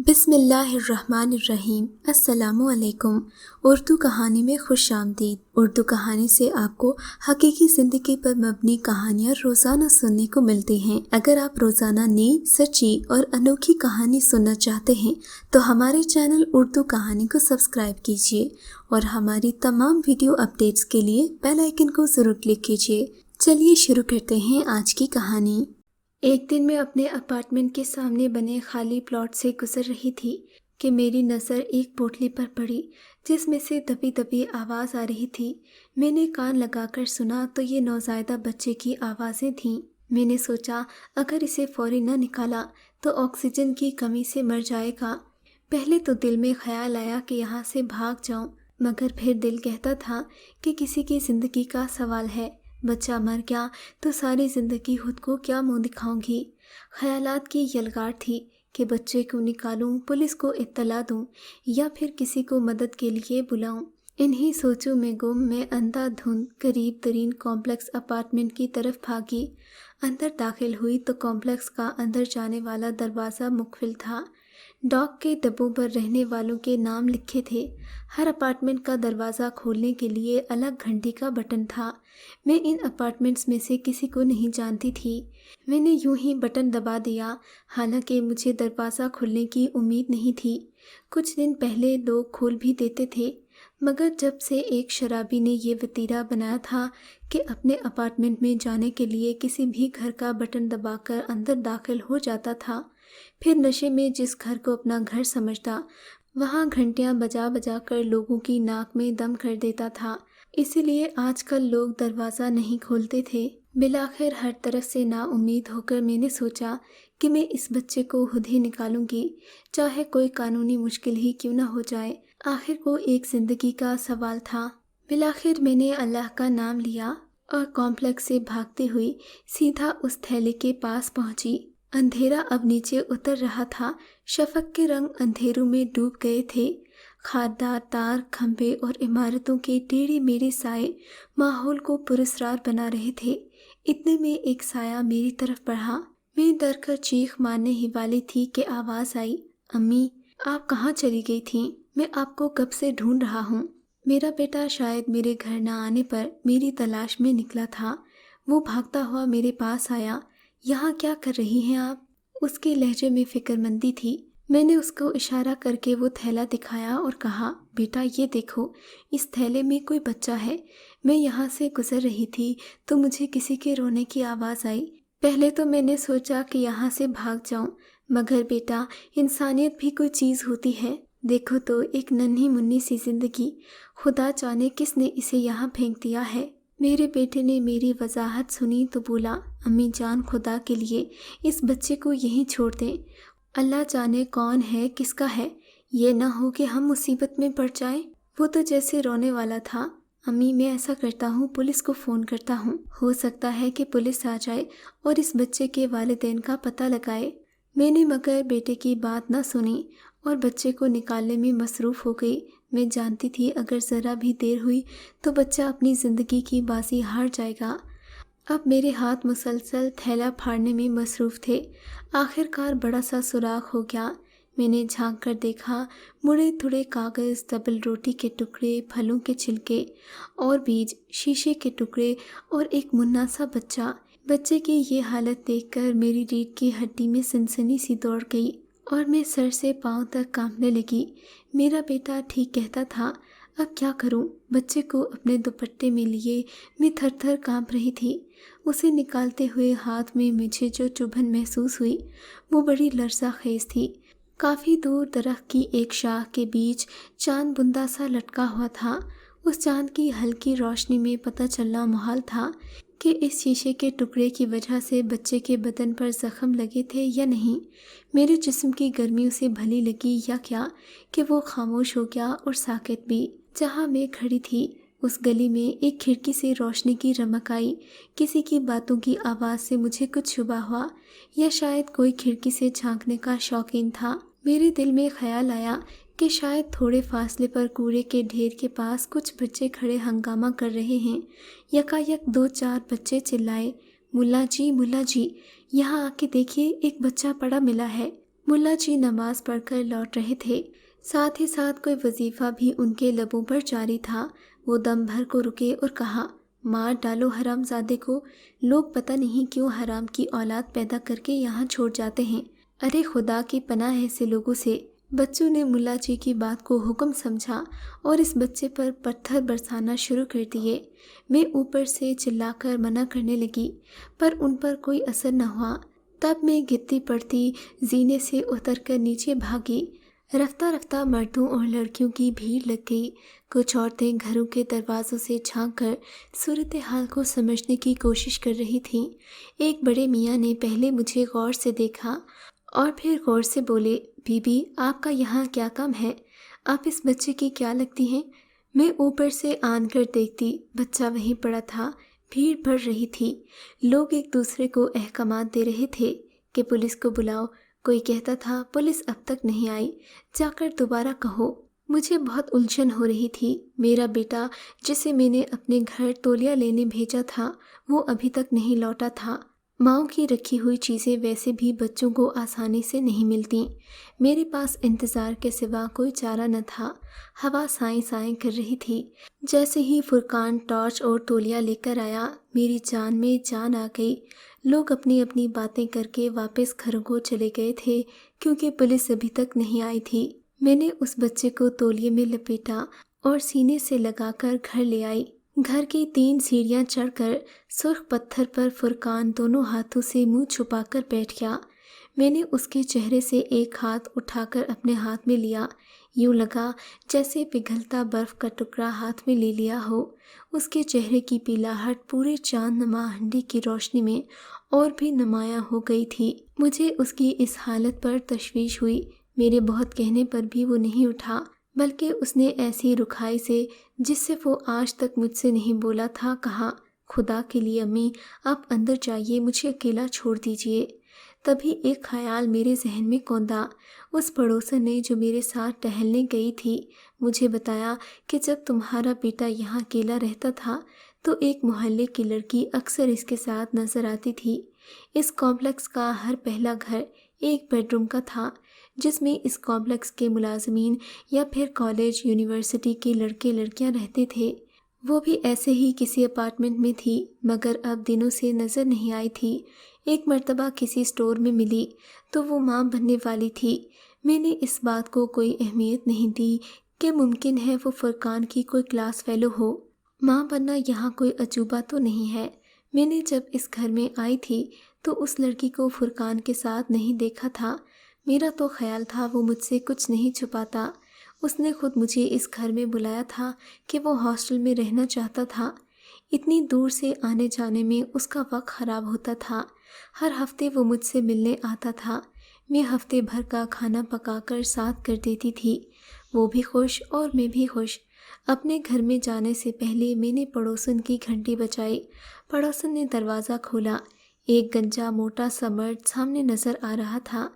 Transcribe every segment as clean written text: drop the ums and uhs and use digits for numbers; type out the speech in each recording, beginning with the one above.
بسم اللہ الرحمن الرحیم۔ السلام علیکم۔ اردو کہانی میں خوش آمدید۔ اردو کہانی سے آپ کو حقیقی زندگی پر مبنی کہانیاں روزانہ سننے کو ملتی ہیں۔ اگر آپ روزانہ نئی، سچی اور انوکھی کہانی سننا چاہتے ہیں تو ہمارے چینل اردو کہانی کو سبسکرائب کیجیے اور ہماری تمام ویڈیو اپڈیٹس کے لیے بیل آئیکن کو ضرور کلک کیجیے۔ چلیے شروع کرتے ہیں آج کی کہانی۔ ایک دن میں اپنے اپارٹمنٹ کے سامنے بنے خالی پلاٹ سے گزر رہی تھی کہ میری نظر ایک پوٹلی پر پڑی جس میں سے دبی دبی آواز آ رہی تھی۔ میں نے کان لگا کر سنا تو یہ نوزائیدہ بچے کی آوازیں تھیں۔ میں نے سوچا اگر اسے فوری نہ نکالا تو آکسیجن کی کمی سے مر جائے گا۔ پہلے تو دل میں خیال آیا کہ یہاں سے بھاگ جاؤں، مگر پھر دل کہتا تھا کہ کسی کی زندگی کا سوال ہے، بچہ مر گیا تو ساری زندگی خود کو کیا منہ دکھاؤں گی۔ خیالات کی یلغار تھی کہ بچے کو نکالوں، پولیس کو اطلاع دوں یا پھر کسی کو مدد کے لیے بلاؤں۔ انہی سوچوں میں گم میں اندھا دھند قریب ترین کمپلیکس اپارٹمنٹ کی طرف بھاگی۔ اندر داخل ہوئی تو کمپلیکس کا اندر جانے والا دروازہ مقفل تھا۔ ڈاک کے ڈبوں پر رہنے والوں کے نام لکھے تھے۔ ہر اپارٹمنٹ کا دروازہ کھولنے کے لیے الگ گھنٹی کا بٹن تھا۔ میں ان اپارٹمنٹس میں سے کسی کو نہیں جانتی تھی۔ میں نے یوں ہی بٹن دبا دیا، حالانکہ مجھے دروازہ کھلنے کی امید نہیں تھی۔ کچھ دن پہلے لوگ کھول بھی دیتے تھے، مگر جب سے ایک شرابی نے یہ وتیرہ بنایا تھا کہ اپنے اپارٹمنٹ میں جانے کے لیے کسی بھی گھر کا بٹن دبا کر اندر داخل ہو جاتا تھا، پھر نشے میں جس گھر کو اپنا گھر سمجھتا وہاں گھنٹیاں بجا بجا کر لوگوں کی ناک میں دم کر دیتا تھا۔ اسی لیے آج کل لوگ دروازہ نہیں کھولتے تھے۔ بالآخر ہر طرف سے نا امید ہو کر میں نے سوچا کہ میں اس بچے کو خود ہی نکالوں گی، چاہے کوئی قانونی مشکل ہی کیوں نہ ہو جائے۔ آخر وہ ایک زندگی کا سوال تھا۔ بالآخر میں نے اللہ کا نام لیا اور کمپلیکس سے بھاگتی ہوئی سیدھا اس تھیلے کے پاس پہنچی۔ اندھیرا اب نیچے اتر رہا تھا، شفق کے رنگ اندھیروں میں ڈوب گئے تھے۔ خاردار تار، کھمبے اور عمارتوں کے ٹیڑھے میڑھے سائے ماحول کو پراسرار بنا رہے تھے۔ اتنے میں ایک سایہ میری طرف بڑھا۔ میں ڈر کر چیخ مارنے ہی والی تھی کہ آواز آئی، امی آپ کہاں چلی گئی تھیں؟ میں آپ کو کب سے ڈھونڈ رہا ہوں۔ میرا بیٹا شاید میرے گھر نہ آنے پر میری تلاش میں نکلا تھا۔ وہ بھاگتا ہوا میرے پاس آیا۔ یہاں کیا کر رہی ہیں آپ؟ اس کے لہجے میں فکر مندی تھی۔ میں نے اس کو اشارہ کر کے وہ تھیلا دکھایا اور کہا، بیٹا یہ دیکھو، اس تھیلے میں کوئی بچہ ہے۔ میں یہاں سے گزر رہی تھی تو مجھے کسی کے رونے کی آواز آئی۔ پہلے تو میں نے سوچا کہ یہاں سے بھاگ جاؤں، مگر بیٹا انسانیت بھی کوئی چیز ہوتی ہے۔ دیکھو تو ایک ننھی منی سی زندگی، خدا جانے کس نے اسے یہاں پھینک دیا ہے۔ میرے بیٹے نے میری وضاحت سنی تو بولا، امی جان خدا کے لیے اس بچے کو یہیں چھوڑ دیں، اللہ جانے کون ہے کس کا ہے، یہ نہ ہو کہ ہم مصیبت میں پڑ جائیں۔ وہ تو جیسے رونے والا تھا۔ امی میں ایسا کرتا ہوں، پولیس کو فون کرتا ہوں، ہو سکتا ہے کہ پولیس آ جائے اور اس بچے کے والدین کا پتہ لگائے۔ میں نے مگر بیٹے کی بات نہ سنی اور بچے کو نکالنے میں مصروف ہو گئی۔ میں جانتی تھی اگر ذرا بھی دیر ہوئی تو بچہ اپنی زندگی کی بازی ہار جائے گا۔ اب میرے ہاتھ مسلسل تھیلا پھاڑنے میں مصروف تھے۔ آخر کار بڑا سا سوراخ ہو گیا۔ میں نے جھانک کر دیکھا، مڑے تھوڑے کاغذ، ڈبل روٹی کے ٹکڑے، پھلوں کے چھلکے اور بیج، شیشے کے ٹکڑے اور ایک منا سا بچہ۔ بچے کی یہ حالت دیکھ کر میری ریڑھ کی ہڈی میں سنسنی سی دوڑ گئی اور میں سر سے پاؤں تک کانپنے لگی۔ میرا بیٹا ٹھیک کہتا تھا، اب کیا کروں؟ بچے کو اپنے دوپٹے میں لیے میں تھر تھر کانپ رہی تھی۔ اسے نکالتے ہوئے ہاتھ میں مجھے جو چبھن محسوس ہوئی وہ بڑی لرزہ خیز تھی۔ کافی دور درخت کی ایک شاخ کے بیچ چاند بندہ سا لٹکا ہوا تھا۔ اس چاند کی ہلکی روشنی میں پتہ چلنا محال تھا کہ اس شیشے کے ٹکڑے کی وجہ سے بچے کے بدن پر زخم لگے تھے یا نہیں، میرے جسم کی گرمی اسے بھلی لگی یا کیا کہ وہ خاموش ہو گیا اور ساکت بھی۔ جہاں میں کھڑی تھی اس گلی میں ایک کھڑکی سے روشنی کی رمک آئی۔ کسی کی باتوں کی آواز سے مجھے کچھ شبہ ہوا، یا شاید کوئی کھڑکی سے جھانکنے کا شوقین تھا۔ میرے دل میں خیال آیا کہ شاید تھوڑے فاصلے پر کوڑے کے ڈھیر کے پاس کچھ بچے کھڑے ہنگامہ کر رہے ہیں۔ یکایک 2-4 بچے چلائے، ملا جی یہاں آ کے دیکھیے، ایک بچہ پڑا ملا ہے۔ मुल्ला जी नमाज पढ़कर लौट रहे थे। साथ ही साथ कोई वजीफा भी उनके लबों पर जारी था। वो दम भर को रुके और कहा, मार डालो हरामजादे को। लोग पता नहीं क्यों हराम की औलाद पैदा करके यहाँ छोड़ जाते हैं। अरे खुदा की पनाह है ऐसे लोगों से। बच्चों ने मुल्ला जी की बात को हुक्म समझा और इस बच्चे पर पत्थर बरसाना शुरू कर दिए। मैं ऊपर से चिल्लाकर मना करने लगी, पर उन पर कोई असर न हुआ। तब मैं गिरती पड़ती जीने से उतरकर नीचे भागी। रफ्ता रफ्ता मर्दों और लड़कियों की भीड़ लग गई। कुछ औरतें घरों के दरवाज़ों से झांक कर सूरत हाल को समझने की कोशिश कर रही थीं। एक बड़े मियाँ ने पहले मुझे गौर से देखा और फिर गौर से बोले, बीबी आपका यहाँ क्या काम है? आप इस बच्चे की क्या लगती हैं? मैं ऊपर से आन कर देखती, बच्चा वहीं पड़ा था। भीड़ बढ़ रही थी। लोग एक दूसरे को अहकामात दे रहे थे कि पुलिस को बुलाओ। कोई कहता था, पुलिस अब तक नहीं आई, जाकर दोबारा कहो। मुझे बहुत उलझन हो रही थी। मेरा बेटा, जिसे मैंने अपने घर तौलिया लेने भेजा था, वो अभी तक नहीं लौटा था। माँओं की रखी हुई चीज़ें वैसे भी बच्चों को आसानी से नहीं मिलती। मेरे पास इंतज़ार के सिवा कोई चारा न था। हवा साएं साएं कर रही थी। जैसे ही फुरकान टॉर्च और तौलिया लेकर आया, मेरी जान में जान आ गई। लोग अपनी अपनी बातें करके वापस घरों को चले गए थे, क्योंकि पुलिस अभी तक नहीं आई थी। मैंने उस बच्चे को तौलिए में लपेटा और सीने से लगाकर घर ले आई। घर की 3 सीढ़ियां चढ़कर सुर्ख पत्थर पर फुरकान दोनों हाथों से मुंह छुपाकर बैठ गया। मैंने उसके चेहरे से एक हाथ उठाकर अपने हाथ में लिया। यूं लगा जैसे पिघलता बर्फ का टुकड़ा हाथ में ले लिया हो। उसके चेहरे की पीलाहट पूरे चांद नमा हंडी की रोशनी में और भी नुमायां हो गई थी। मुझे उसकी इस हालत पर तशवीश हुई। मेरे बहुत कहने पर भी वो नहीं उठा, बल्कि उसने ऐसी रुखाई से, जिससे वो आज तक मुझसे नहीं बोला था, कहा, खुदा के लिए अम्मी आप अंदर जाइए, मुझे अकेला छोड़ दीजिए। तभी एक ख्याल मेरे जहन में कौंधा। उस पड़ोसन ने, जो मेरे साथ टहलने गई थी, मुझे बताया कि जब तुम्हारा बेटा यहाँ अकेला रहता था तो एक मोहल्ले की लड़की अक्सर इसके साथ नजर आती थी। इस कॉम्प्लेक्स का हर पहला घर एक बेडरूम का था, जिसमें इस कॉम्प्लेक्स के मुलाजमीन या फिर कॉलेज यूनिवर्सिटी के लड़के लड़कियां रहते थे। वो भी ऐसे ही किसी अपार्टमेंट में थी, मगर अब दिनों से नज़र नहीं आई थी। एक मर्तबा किसी स्टोर में मिली तो वो माँ बनने वाली थी। मैंने इस बात को कोई अहमियत नहीं दी कि मुमकिन है वो फुरकान की कोई क्लास फेलो हो। माँ बनना यहाँ कोई अजूबा तो नहीं है। मैंने जब इस घर में आई थी तो उस लड़की को फुरकान के साथ नहीं देखा था। मेरा तो ख्याल था वो मुझसे कुछ नहीं छुपाता। उसने खुद मुझे इस घर में बुलाया था कि वो हॉस्टल में रहना चाहता था। इतनी दूर से आने जाने में उसका वक्त ख़राब होता था। हर हफ्ते वो मुझसे मिलने आता था। मैं हफ्ते भर का खाना पकाकर साथ कर देती थी। वो भी खुश और मैं भी खुश। अपने घर में जाने से पहले मैंने पड़ोसन की घंटी बजाई। पड़ोसन ने दरवाज़ा खोला। एक गंजा मोटा सा मर्द सामने नज़र आ रहा था।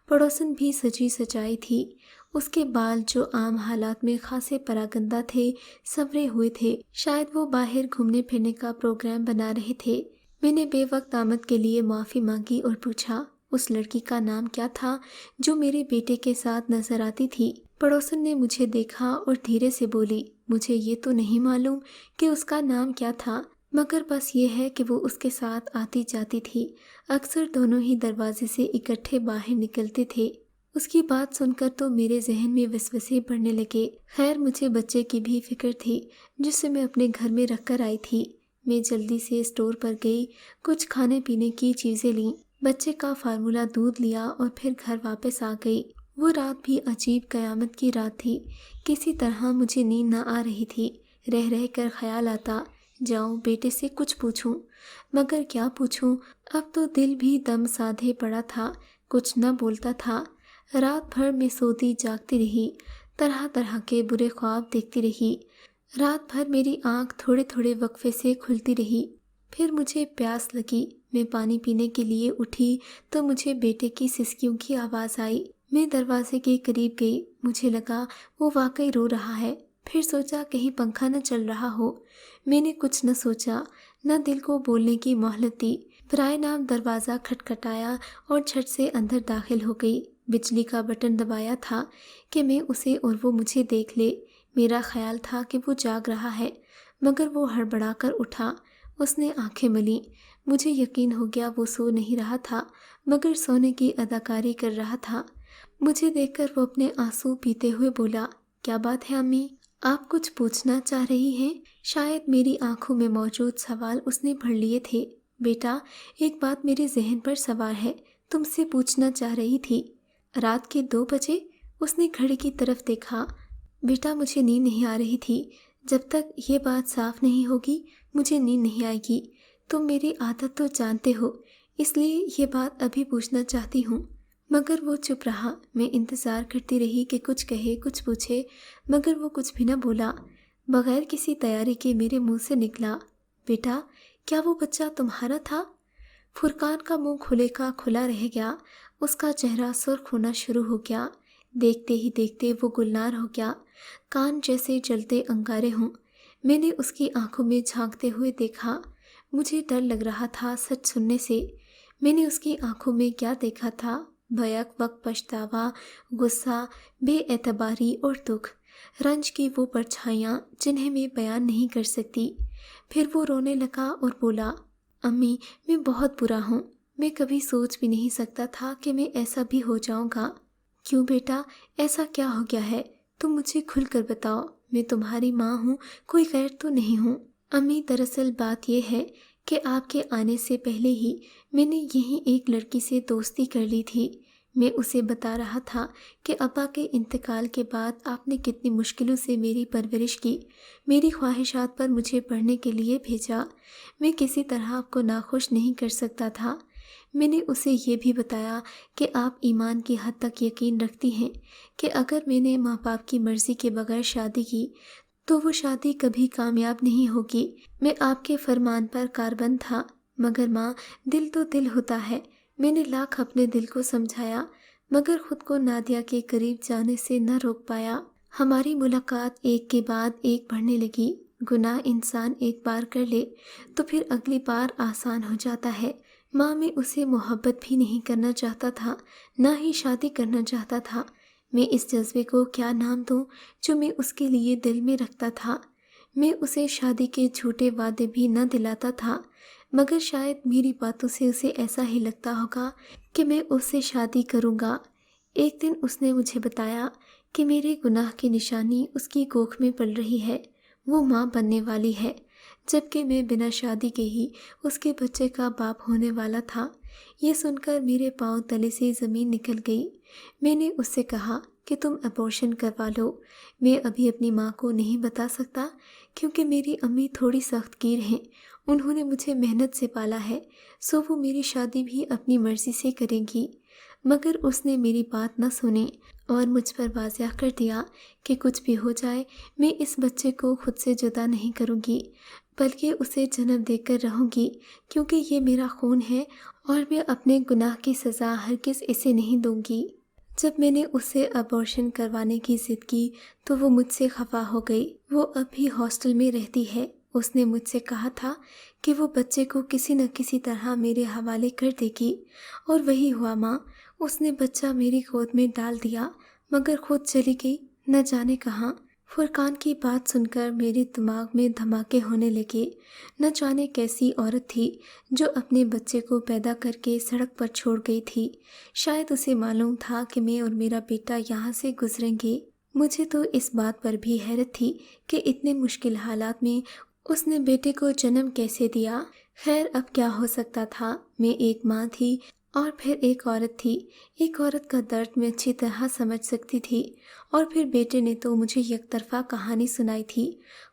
पड़ोसन भी सजी सजाई थी। उसके बाल, जो आम हालात में खासे परागंदा थे, संवरे हुए थे। शायद वो बाहर घूमने फिरने का प्रोग्राम बना रहे थे। मैंने बेवक्त आमद के लिए माफ़ी मांगी और पूछा, उस लड़की का नाम क्या था जो मेरे बेटे के साथ नजर आती थी? पड़ोसन ने मुझे देखा और धीरे से बोली, मुझे ये तो नहीं मालूम कि उसका नाम क्या था, मगर बस ये है कि वो उसके साथ आती जाती थी। अक्सर दोनों ही दरवाजे से इकट्ठे बाहर निकलते थे। उसकी बात सुनकर तो मेरे जहन में वसवसे पड़ने लगे। खैर, मुझे बच्चे की भी फिक्र थी, जिसे मैं अपने घर में रख कर आई थी। मैं जल्दी से स्टोर पर गई, कुछ खाने पीने की चीज़ें लीं, बच्चे का फार्मूला दूध लिया और फिर घर वापस आ गई। वो रात भी अजीब कयामत की रात थी। किसी तरह मुझे नींद न आ रही थी। रह रह कर ख्याल आता, जाऊं बेटे से कुछ पूछूं, मगर क्या पूछूं? अब तो दिल भी दम साधे पड़ा था, कुछ न बोलता था। रात भर मैं सोती जागती रही, तरह तरह के बुरे ख्वाब देखती रही। रात भर मेरी आंख थोड़े थोड़े वक्फे से खुलती रही। फिर मुझे प्यास लगी। मैं पानी पीने के लिए उठी तो मुझे बेटे की सिसकियों की आवाज़ आई। मैं दरवाजे के करीब गई। मुझे लगा वो वाकई रो रहा है। फिर सोचा कहीं पंखा न चल रहा हो। मैंने कुछ न सोचा, न दिल को बोलने की मोहलत दी। बराए नाम दरवाज़ा खटखटाया और झट से अंदर दाखिल हो गई। बिजली का बटन दबाया था कि मैं उसे और वो मुझे देख ले। मेरा ख्याल था कि वो जाग रहा है, मगर वो हड़बड़ा कर उठा। उसने आंखें मलीं। मुझे यकीन हो गया वो सो नहीं रहा था, मगर सोने की अदाकारी कर रहा था। मुझे देखकर वो अपने आंसू पीते हुए बोला, क्या बात है अम्मी, आप कुछ पूछना चाह रही हैं? शायद मेरी आंखों में मौजूद सवाल उसने पढ़ लिए थे। बेटा, एक बात मेरे जहन पर सवार है, तुमसे पूछना चाह रही थी। रात के 2 बजे? उसने घड़ी की तरफ देखा। बेटा, मुझे नींद नहीं आ रही थी। जब तक ये बात साफ नहीं होगी मुझे नींद नहीं आएगी। तुम मेरी आदत तो जानते हो, इसलिए ये बात अभी पूछना चाहती हूँ। मगर वो चुप रहा। मैं इंतज़ार करती रही कि कुछ कहे, कुछ पूछे, मगर वो कुछ भी न बोला। बगैर किसी तैयारी के मेरे मुंह से निकला, बेटा, क्या वो बच्चा तुम्हारा था? फुरकान का मुंह खुले का खुला रह गया। उसका चेहरा सुर्ख होना शुरू हो गया। देखते ही देखते वो गुलनार हो गया, कान जैसे जलते अंगारे हों। मैंने उसकी आंखों में झांकते हुए देखा। मुझे डर लग रहा था सच सुनने से। मैंने उसकी आंखों में क्या देखा था? भयक वक्त पछतावा, गुस्सा, बेएतबारी और दुख, रंज की वो परछाइयाँ जिन्हें मैं बयान नहीं कर सकती। फिर वो रोने लगा और बोला, अम्मी, मैं बहुत बुरा हूँ। मैं कभी सोच भी नहीं सकता था कि मैं ऐसा भी हो जाऊँगा। क्यों बेटा, ऐसा क्या हो गया है? तुम मुझे खुलकर बताओ। मैं तुम्हारी माँ हूँ, कोई गैर तो नहीं हूँ। अम्मी, दरअसल बात यह है कि आपके आने से पहले ही मैंने यहीं एक लड़की से दोस्ती कर ली थी। मैं उसे बता रहा था कि अब्बा के इंतकाल के बाद आपने कितनी मुश्किलों से मेरी परवरिश की, मेरी ख्वाहिशात पर मुझे पढ़ने के लिए भेजा। मैं किसी तरह आपको नाखुश नहीं कर सकता था। मैंने उसे ये भी बताया कि आप ईमान की हद तक यकीन रखती हैं कि अगर मैंने माँ बाप की मर्ज़ी के बगैर शादी की तो वो शादी कभी कामयाब नहीं होगी। मैं आपके फरमान पर कारबंद था, मगर माँ, दिल तो दिल होता है। मैंने लाख अपने दिल को समझाया, मगर खुद को नादिया के करीब जाने से न रोक पाया। हमारी मुलाकात एक के बाद एक बढ़ने लगी। गुनाह इंसान एक बार कर ले तो फिर अगली बार आसान हो जाता है। माँ, मैं उसे मोहब्बत भी नहीं करना चाहता था, ना ही शादी करना चाहता था। मैं इस जज्बे को क्या नाम दूँ जो मैं उसके लिए दिल में रखता था? मैं उसे शादी के झूठे वादे भी न दिलाता था, मगर शायद मेरी बातों से उसे ऐसा ही लगता होगा कि मैं उससे शादी करूँगा। एक दिन उसने मुझे बताया कि मेरे गुनाह की निशानी उसकी कोख में पल रही है। वो माँ बनने वाली है, जबकि मैं बिना शादी के ही उसके बच्चे का बाप होने वाला था। ये सुनकर मेरे पांव तले से ज़मीन निकल गई। मैंने उससे कहा कि तुम अबॉर्शन करवा लो। मैं अभी अपनी माँ को नहीं बता सकता, क्योंकि मेरी अम्मी थोड़ी सख्तगीर हैं। उन्होंने मुझे मेहनत से पाला है, सो वो मेरी शादी भी अपनी मर्ज़ी से करेंगी। मगर उसने मेरी बात न सुनी और मुझ पर वाज़िया कर दिया कि कुछ भी हो जाए, मैं इस बच्चे को खुद से जुदा नहीं करूँगी, बल्कि उसे जन्म देकर रहूँगी, क्योंकि ये मेरा खून है और मैं अपने गुनाह की सज़ा हरगिज़ इसे नहीं दूँगी। जब मैंने उससे अबॉर्शन करवाने की ज़िद की तो वो मुझसे खफा हो गई। वो अब भी हॉस्टल में रहती है। उसने मुझसे कहा था कि वो बच्चे को किसी न किसी तरह मेरे हवाले कर देगी, और वही हुआ माँ। उसने बच्चा मेरी गोद में डाल दिया, मगर खुद चली गई न जाने कहाँ। फुरकान की बात सुनकर मेरे दिमाग में धमाके होने लगे। न जाने कैसी औरत थी जो अपने बच्चे को पैदा करके सड़क पर छोड़ गई थी। शायद उसे मालूम था कि मैं और मेरा बेटा यहाँ से गुजरेंगे। मुझे तो इस बात पर भी हैरत थी कि इतने मुश्किल हालात में उसने बेटे को जन्म कैसे दिया। खैर, अब क्या हो सकता था। मैं एक माँ थी और फिर एक औरत थी। एक औरत का दर्द मैं अच्छी तरह समझ सकती थी, और फिर बेटे ने तो मुझे एकतरफा कहानी सुनाई थी।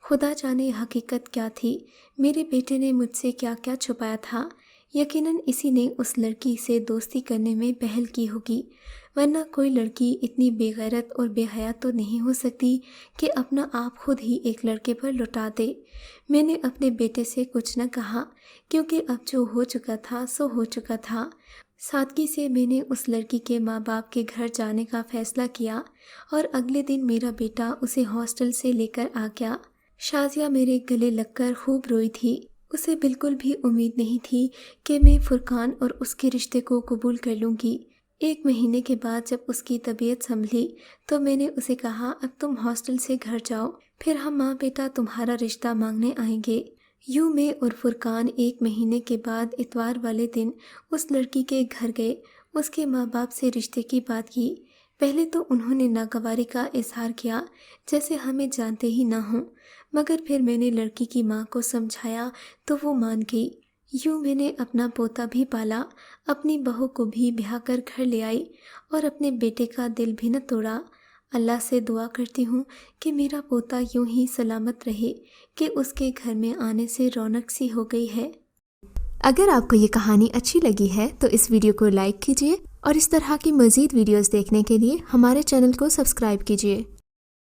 खुदा जाने हकीकत क्या थी। मेरे बेटे ने मुझसे क्या क्या छुपाया था। यकीनन इसी ने उस लड़की से दोस्ती करने में पहल की होगी, वरना कोई लड़की इतनी बेगैरत और बेहया तो नहीं हो सकती कि अपना आप खुद ही एक लड़के पर लुटा दे। मैंने अपने बेटे से कुछ न कहा, क्योंकि अब जो हो चुका था सो हो चुका था। सादगी से मैंने उस लड़की के माँ बाप के घर जाने का फैसला किया, और अगले दिन मेरा बेटा उसे हॉस्टल से लेकर आ गया। शाजिया मेरे गले लगकर खूब रोई थी। उसे बिल्कुल भी उम्मीद नहीं थी कि मैं फुरकान और उसके रिश्ते को कबूल कर लूँगी। 1 مہینے کے بعد جب اس کی طبیعت سنبھلی تو میں نے اسے کہا اب تم ہاسٹل سے گھر جاؤ، پھر ہم ماں بیٹا تمہارا رشتہ مانگنے آئیں گے۔ یوں میں اور فرقان 1 مہینے کے بعد اتوار والے دن اس لڑکی کے گھر گئے، اس کے ماں باپ سے رشتے کی بات کی۔ پہلے تو انہوں نے ناگواری کا اظہار کیا جیسے ہمیں جانتے ہی نہ ہوں، مگر پھر میں نے لڑکی کی ماں کو سمجھایا تو وہ مان گئی۔ یوں میں نے اپنا پوتا بھی پالا، اپنی بہو کو بھی بیاہ کر گھر لے آئی اور اپنے بیٹے کا دل بھی نہ توڑا۔ اللہ سے دعا کرتی ہوں کہ میرا پوتا یوں ہی سلامت رہے کہ اس کے گھر میں آنے سے رونق سی ہو گئی ہے۔ اگر آپ کو یہ کہانی اچھی لگی ہے تو اس ویڈیو کو لائک کیجیے اور اس طرح کی مزید ویڈیوز دیکھنے کے لیے ہمارے چینل کو سبسکرائب کیجیے۔